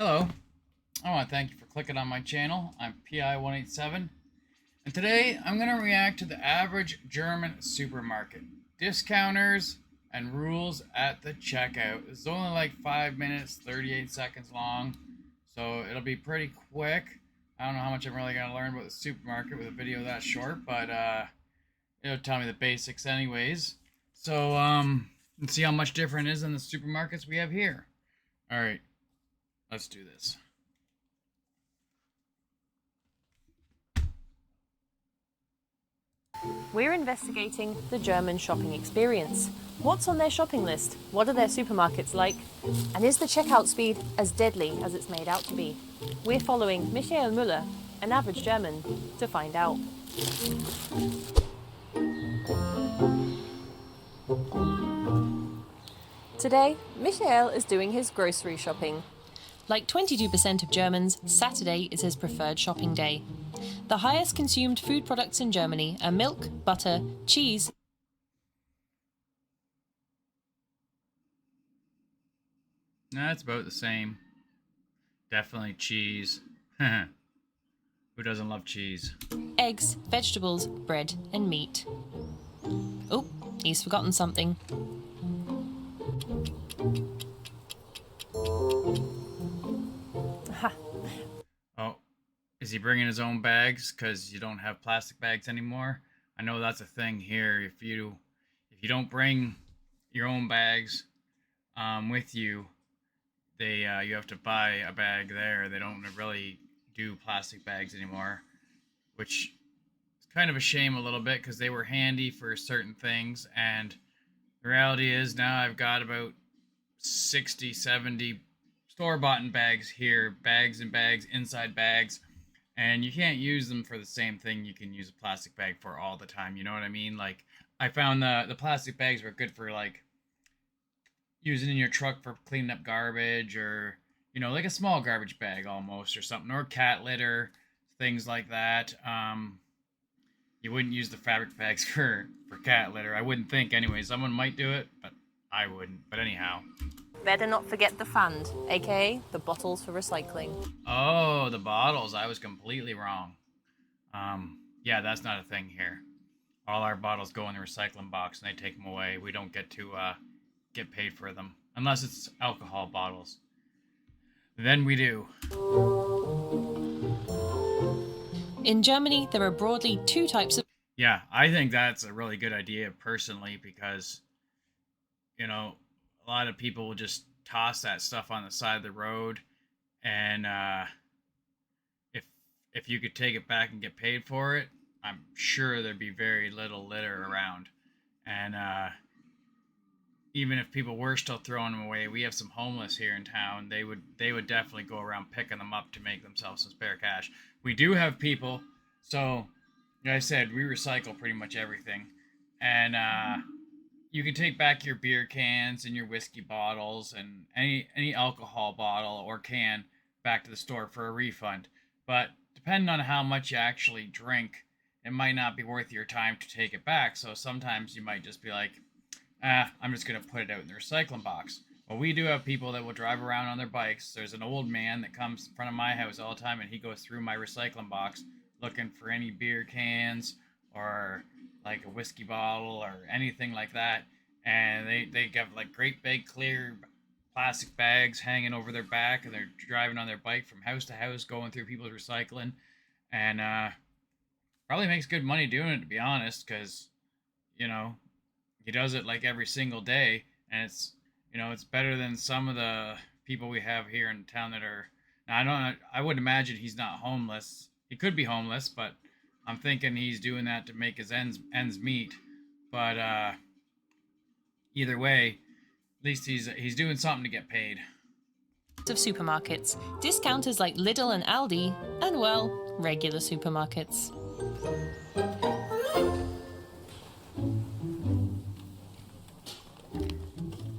Hello, I want to thank you for clicking on my channel. I'm PI187, and today I'm going to react to the average German supermarket. Discounters and rules at the checkout. It's only like 5 minutes, 38 seconds long, so it'll be pretty quick. I don't know how much I'm really going to learn about the supermarket with a video that short, but it'll tell me the basics anyways. So, let's see how much different it is than the supermarkets we have here. Alright. Let's do this. We're investigating the German shopping experience. What's on their shopping list? What are their supermarkets like? And is the checkout speed as deadly as it's made out to be? We're following Michael Müller, an average German, to find out. Today, Michael is doing his grocery shopping. Like 22% of Germans, Saturday is his preferred shopping day. The highest consumed food products in Germany are milk, butter, cheese. That's about the same. Definitely cheese. Who doesn't love cheese? Eggs, vegetables, bread, and meat. Oh, he's forgotten something. Oh, is he bringing his own bags because you don't have plastic bags anymore? I know that's a thing here. If you don't bring your own bags with you, you have to buy a bag there. They don't really do plastic bags anymore, which is kind of a shame a little bit because they were handy for certain things. And the reality is now I've got about 60, 70 store-bought bags here, bags and bags, inside bags, and you can't use them for the same thing you can use a plastic bag for all the time. You know what I mean? Like, I found the plastic bags were good for, like, using in your truck for cleaning up garbage, or, you know, like a small garbage bag almost, or something, or cat litter, things like that. You wouldn't use the fabric bags for cat litter. I wouldn't think anyway. Someone might do it, but I wouldn't. But anyhow. Better not forget the Pfand, aka the bottles for recycling. Oh, the bottles. I was completely wrong. Yeah, that's not a thing here. All our bottles go in the recycling box and they take them away. We don't get to get paid for them. Unless it's alcohol bottles. Then we do. In Germany, there are broadly two types of... Yeah, I think that's a really good idea personally because, you know, a lot of people will just toss that stuff on the side of the road, and if you could take it back and get paid for it, I'm sure there'd be very little litter around. And even if people were still throwing them away, we have some homeless here in town. They would definitely go around picking them up to make themselves some spare cash. We do have people, so like I said, we recycle pretty much everything, and you can take back your beer cans and your whiskey bottles and any alcohol bottle or can back to the store for a refund. But depending on how much you actually drink, it might not be worth your time to take it back. So sometimes you might just be like, I'm just going to put it out in the recycling box. Well, we do have people that will drive around on their bikes. There's an old man that comes in front of my house all the time, and he goes through my recycling box looking for any beer cans or like a whiskey bottle or anything like that. And they have like great big clear plastic bags hanging over their back, and they're driving on their bike from house to house going through people's recycling. And probably makes good money doing it, to be honest, because, you know, he does it like every single day, and it's, you know, it's better than some of the people we have here in town that are. Now, I would imagine he's not homeless. He could be homeless, but I'm thinking he's doing that to make his ends meet. But either way, at least he's doing something to get paid. Of supermarkets, discounters like Lidl and Aldi, and well, regular supermarkets.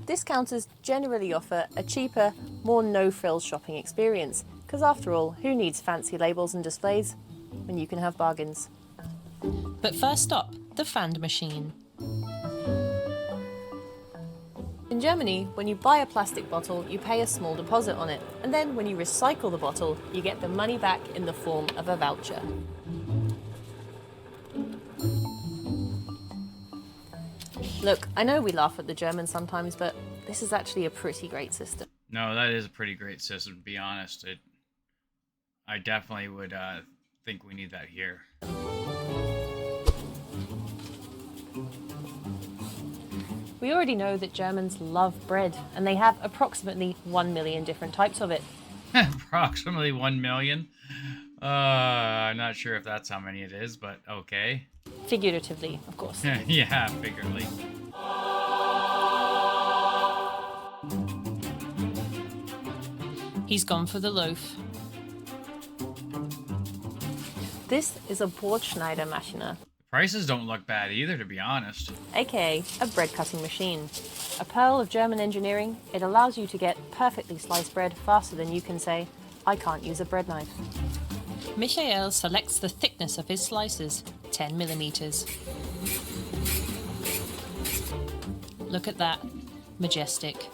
Discounters generally offer a cheaper, more no-frills shopping experience, because after all, who needs fancy labels and displays when you can have bargains? But first stop, the Pfand machine. In Germany, when you buy a plastic bottle, you pay a small deposit on it, and then when you recycle the bottle, you get the money back in the form of a voucher. Look, I know we laugh at the Germans sometimes, but this is actually a pretty great system. No, that is a pretty great system, to be honest. I definitely would think we need that here. We already know that Germans love bread, and they have approximately 1 million different types of it. Approximately 1 million. I'm not sure if that's how many it is, but okay. Figuratively, of course. Yeah, figuratively. He's gone for the loaf. This is a Brotschneidermaschine, Prices don't look bad either, to be honest. aka a bread cutting machine. A pearl of German engineering, it allows you to get perfectly sliced bread faster than you can say, I can't use a bread knife. Michael selects the thickness of his slices, 10 millimeters. Look at that, majestic.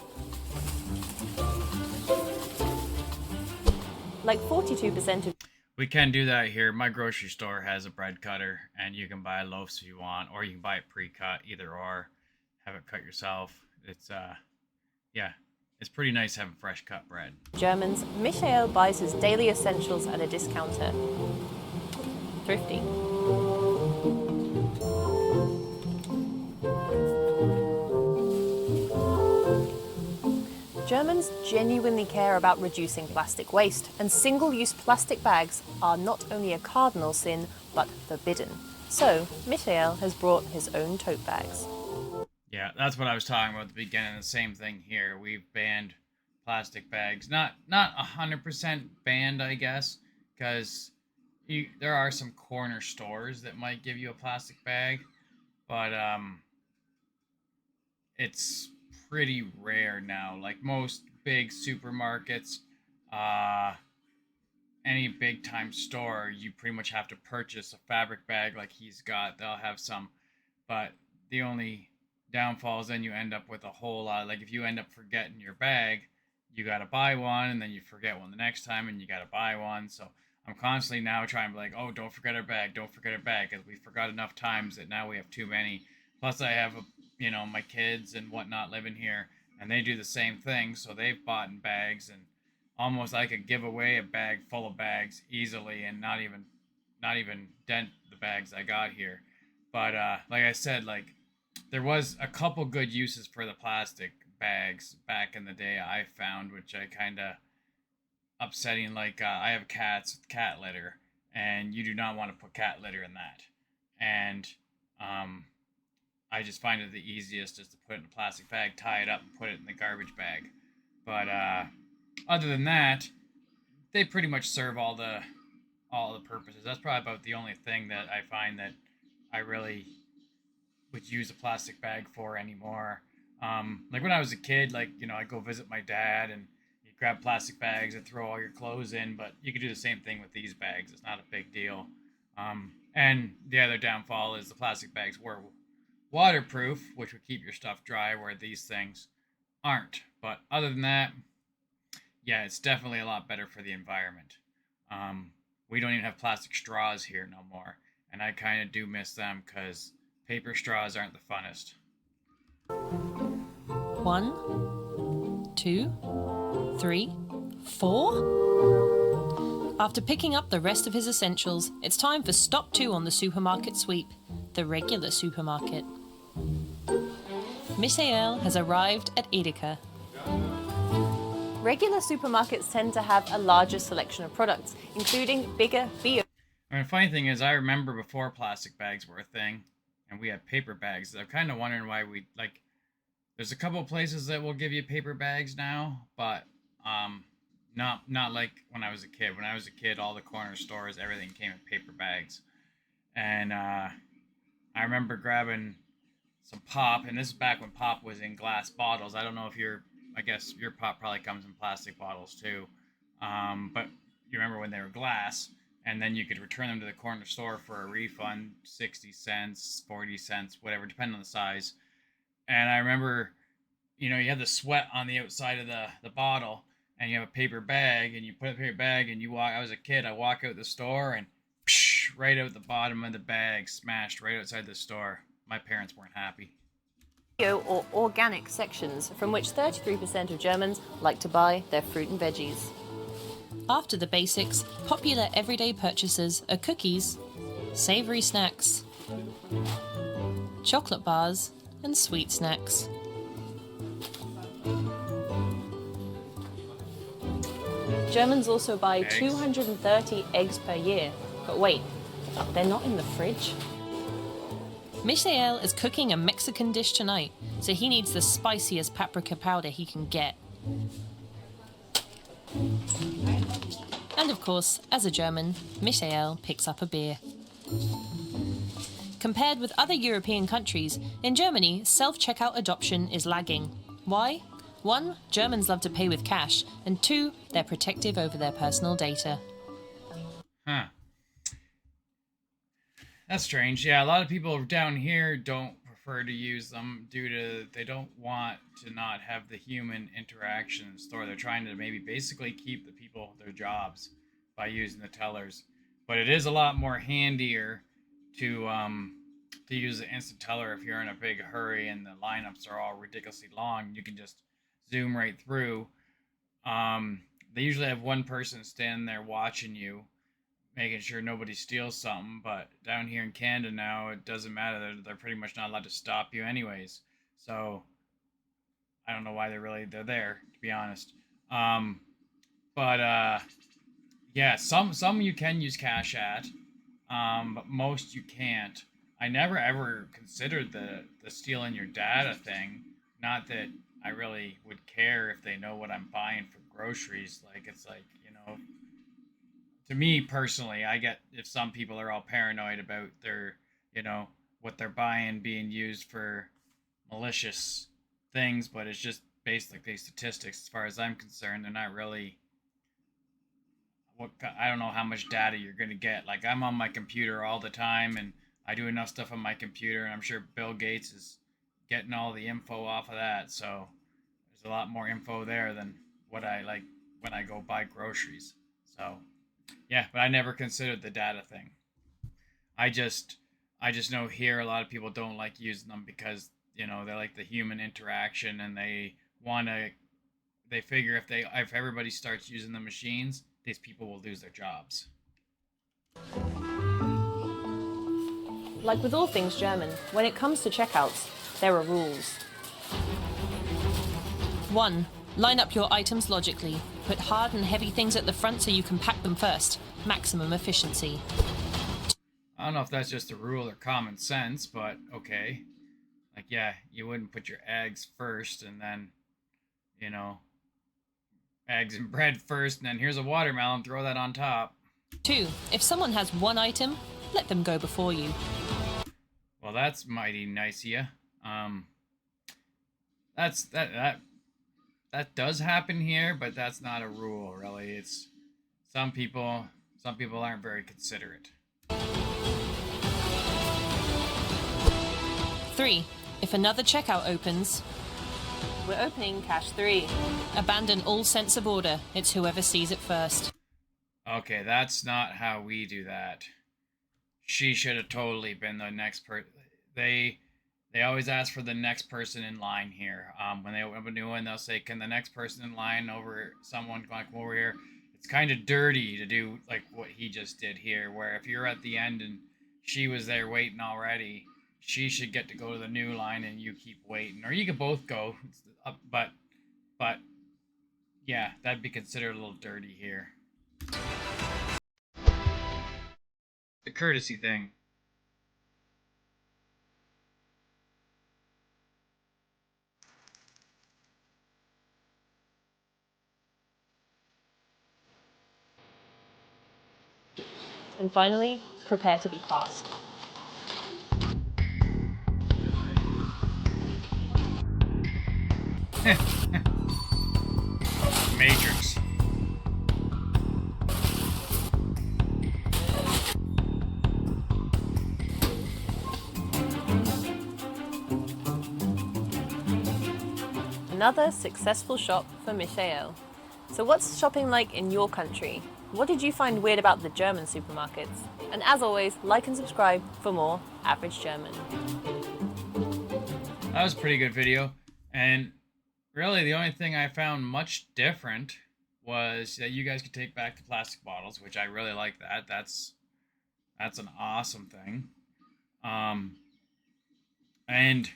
Like 42% of We can do that here. My grocery store has a bread cutter, and you can buy loaves if you want, or you can buy it pre-cut, either or. Have it cut yourself. It's yeah, it's pretty nice having fresh cut bread. Germans, Michael buys his daily essentials at a discounter. Thrifty. Germans genuinely care about reducing plastic waste, and single-use plastic bags are not only a cardinal sin, but forbidden. So, Michael has brought his own tote bags. Yeah, that's what I was talking about at the beginning. The same thing here. We've banned plastic bags. Not 100% banned, I guess, because there are some corner stores that might give you a plastic bag, but it's pretty rare now. Like most big supermarkets, uh, any big time store, you pretty much have to purchase a fabric bag like he's got. They'll have some, but the only downfall is then you end up with a whole lot. Like if you end up forgetting your bag, you got to buy one, and then you forget one the next time, and you got to buy one. So I'm constantly now trying to be like, oh, don't forget our bag, don't forget our bag, because we forgot enough times that now we have too many. Plus, I have my kids and whatnot living here, and they do the same thing. So they've bought in bags, and almost I could give away a bag full of bags easily, and not even dent the bags I got here. But like I said, like there was a couple good uses for the plastic bags back in the day I found, which I kind of upsetting. Like I have cats with cat litter, and you do not want to put cat litter in that. And I just find it the easiest is to put it in a plastic bag, tie it up, and put it in the garbage bag. But other than that, they pretty much serve all the purposes. That's probably about the only thing that I find that I really would use a plastic bag for anymore. Like when I was a kid, like I go visit my dad, and you grab plastic bags and throw all your clothes in. But you could do the same thing with these bags. It's not a big deal. And the other downfall is the plastic bags were waterproof, which would keep your stuff dry, where these things aren't. But other than that, yeah, it's definitely a lot better for the environment. We don't even have plastic straws here no more, and I kind of do miss them because paper straws aren't the funnest. 1, 2, 3, 4. After picking up the rest of his essentials, it's time for stop 2 on the supermarket sweep, the regular supermarket. Michael has arrived at Edeka. Regular supermarkets tend to have a larger selection of products, including bigger bio. I mean, the funny thing is, I remember before plastic bags were a thing, and we had paper bags. I'm kind of wondering why we like. There's a couple of places that will give you paper bags now, but not like when I was a kid. When I was a kid, all the corner stores, everything came in paper bags, and I remember grabbing some pop, and this is back when pop was in glass bottles. I don't know if I guess your pop probably comes in plastic bottles too, but you remember when they were glass, and then you could return them to the corner store for a refund, 60 cents, 40 cents, whatever, depending on the size. And I remember, you have the sweat on the outside of the bottle, and you have a paper bag, and you put a paper bag, and you walk. I was a kid. I walk out the store, and psh, right out the bottom of the bag, smashed right outside the store. My parents weren't happy. Or organic sections from which 33% of Germans like to buy their fruit and veggies. After the basics, popular everyday purchases are cookies, savoury snacks, chocolate bars, and sweet snacks. Germans also buy 230 eggs per year. But wait, they're not in the fridge? Michael is cooking a Mexican dish tonight, so he needs the spiciest paprika powder he can get. And of course, as a German, Michael picks up a beer. Compared with other European countries, in Germany, self-checkout adoption is lagging. Why? 1, Germans love to pay with cash, and 2, they're protective over their personal data. Huh. That's strange. Yeah, a lot of people down here don't prefer to use them due to they don't want to not have the human interaction in the store. They're trying to maybe basically keep the people their jobs by using the tellers. But it is a lot more handier to use the instant teller if you're in a big hurry and the lineups are all ridiculously long. You can just zoom right through. They usually have one person standing there watching you, making sure nobody steals something. But down here in Canada now, it doesn't matter. They're pretty much not allowed to stop you anyways. So I don't know why they're there, to be honest. But yeah, some you can use cash at, but most you can't. I never ever considered the stealing your data thing. Not that I really would care if they know what I'm buying for groceries. Like, it's like, to me personally, I get if some people are all paranoid about their, what they're buying being used for malicious things, but it's just basically statistics. As far as I'm concerned, they're not really. I don't know how much data you're gonna get. Like, I'm on my computer all the time, and I do enough stuff on my computer, and I'm sure Bill Gates is getting all the info off of that. So there's a lot more info there than what I like when I go buy groceries. So yeah, but I never considered the data thing. I just know here a lot of people don't like using them because they like the human interaction, and they figure if everybody starts using the machines, these people will lose their jobs. Like with all things German, when it comes to checkouts, there are rules. 1. Line up your items logically. Put hard and heavy things at the front so you can pack them first. Maximum efficiency. I don't know if that's just a rule or common sense, but okay. Like, yeah, you wouldn't put your eggs first and then, eggs and bread first, and then here's a watermelon, throw that on top. 2. If someone has one item, let them go before you. Well, that's mighty nice of you. That does happen here, but that's not a rule, really. It's some people aren't very considerate. 3. If another checkout opens, we're opening cache 3. Abandon all sense of order. It's whoever sees it first. Okay, that's not how we do that. She should have totally been the next person. They always ask for the next person in line here. When they open a new one, they'll say, "Can the next person in line over someone come over here?" It's kind of dirty to do like what he just did here, where if you're at the end and she was there waiting already, she should get to go to the new line and you keep waiting, or you can both go. But yeah, that'd be considered a little dirty here. The courtesy thing. And finally, prepare to be fast. Matrix. Another successful shop for Michael. So, what's shopping like in your country? What did you find weird about the German supermarkets? And as always, like and subscribe for more Average German. That was a pretty good video. And really, the only thing I found much different was that you guys could take back the plastic bottles, which I really like that. That's an awesome thing. Um, and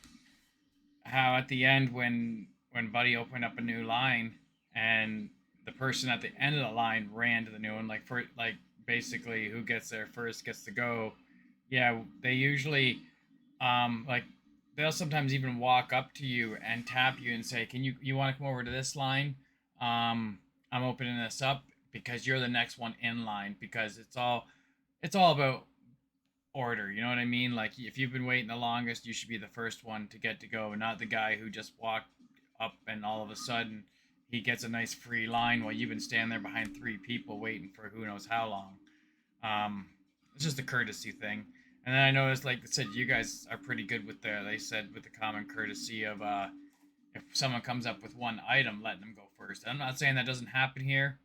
how at the end when Buddy opened up a new line and the person at the end of the line ran to the new one, like for like basically who gets there first gets to go. Yeah, they usually like they'll sometimes even walk up to you and tap you and say, "Can you want to come over to this line? I'm opening this up because you're the next one in line because it's all about order. You know what I mean? Like if you've been waiting the longest, you should be the first one to get to go, not the guy who just walked up and all of a sudden he gets a nice free line while you've been standing there behind three people waiting for who knows how long. Um, it's just a courtesy thing. And then I noticed, like I said, you guys are pretty good with they said with the common courtesy of if someone comes up with one item, letting them go first. I'm not saying that doesn't happen here.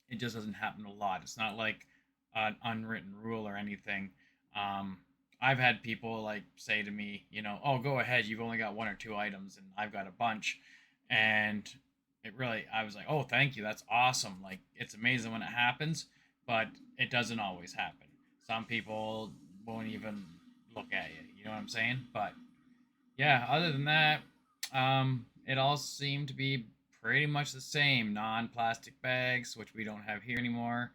It just doesn't happen a lot. It's not like an unwritten rule or anything. Um, I've had people like say to me, "Oh, go ahead. You've only got one or two items, and I've got a bunch." And I was like, "Oh, thank you. That's awesome. Like, it's amazing when it happens, but it doesn't always happen. Some people won't even look at you. You know what I'm saying?" But yeah, other than that, it all seemed to be pretty much the same. Non-plastic bags, which we don't have here anymore.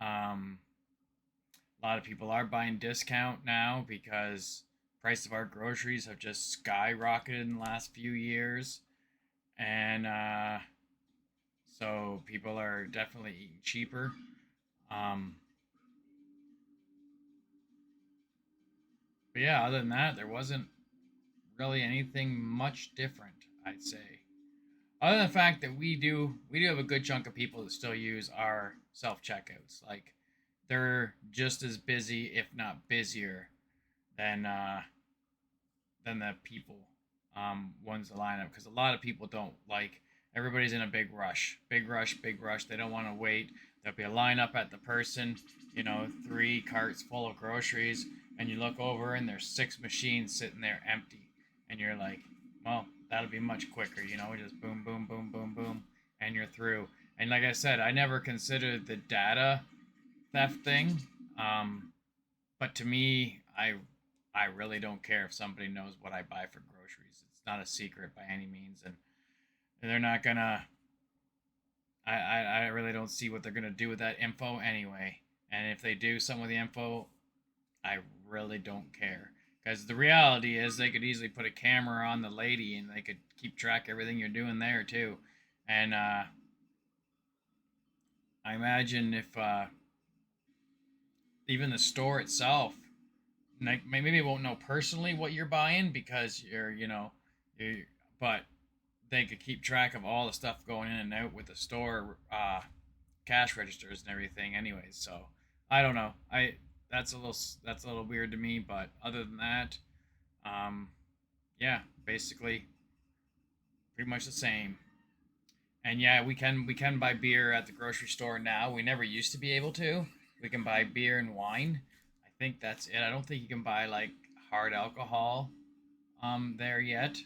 Um, a lot of people are buying discount now because price of our groceries have just skyrocketed in the last few years, and so people are definitely eating cheaper. Um, but yeah, other than that, there wasn't really anything much different, I'd say. Other than the fact that we do have a good chunk of people that still use our self checkouts. Like they're just as busy, if not busier, than the people ones that line up because a lot of people don't like everybody's in a big rush, big rush. They don't want to wait. There'll be a lineup at the person, 3 carts full of groceries, and you look over and there's 6 machines sitting there empty, and you're like, well, that'll be much quicker, just boom, boom, boom, boom, boom, and you're through. And like I said, I never considered the data theft thing. But to me, I really don't care if somebody knows what I buy for groceries. It's not a secret by any means, and they're not gonna. I really don't see what they're gonna do with that info anyway. And if they do some of the info, I really don't care. Because the reality is, they could easily put a camera on the lady, and they could keep track of everything you're doing there too. And I imagine if even the store itself, like maybe they won't know personally what you're buying because you but they could keep track of all the stuff going in and out with the store cash registers and everything anyways. So I don't know, I that's a little weird to me, but other than that, um yeah, basically pretty much the same. And yeah, we can buy beer at the grocery store now. We never used to be able to. We can buy beer and wine. I think that's it. I don't think you can buy like hard alcohol there yet.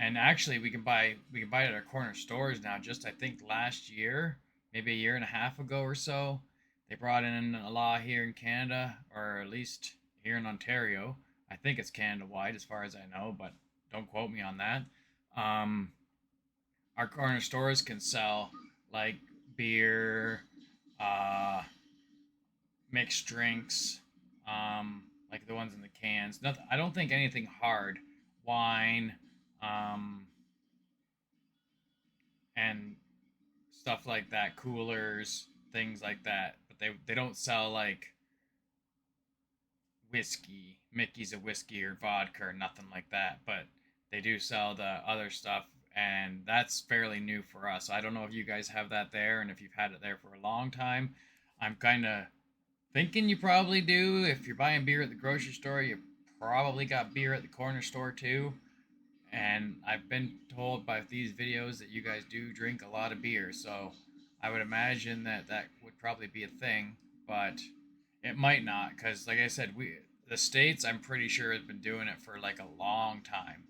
And actually, we can buy it at our corner stores now. Just I think last year, maybe a year and a half ago or so, they brought in a law here in Canada, or at least here in Ontario. I think it's Canada wide as far as I know, but don't quote me on that. Um, our corner stores can sell like beer, uh, mixed drinks, like the ones in the cans. Nothing. I don't think anything hard. Wine, um, and stuff like that. Coolers, things like that. But they don't sell like whiskey, Mickey's of whiskey or vodka or nothing like that. But they do sell the other stuff, and that's fairly new for us. I don't know if you guys have that there, and if you've had it there for a long time. I'm kind of thinking you probably do. If you're buying beer at the grocery store, you probably got beer at the corner store too. And I've been told by these videos that you guys do drink a lot of beer, so I would imagine that that would probably be a thing, but it might not, because like I said, the states I'm pretty sure has been doing it for like a long time,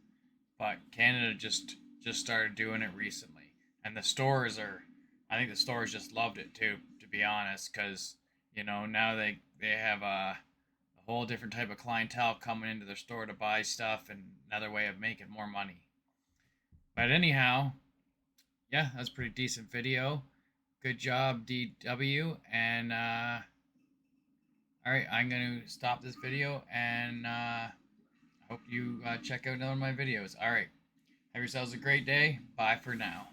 but Canada just started doing it recently, and the stores are, I think the stores just loved it too, to be honest, because now they have a whole different type of clientele coming into their store to buy stuff, and another way of making more money. But anyhow, yeah, that's a pretty decent video. Good job, DW. And all right, I'm gonna stop this video, and hope you check out another one of my videos. All right, have yourselves a great day. Bye for now.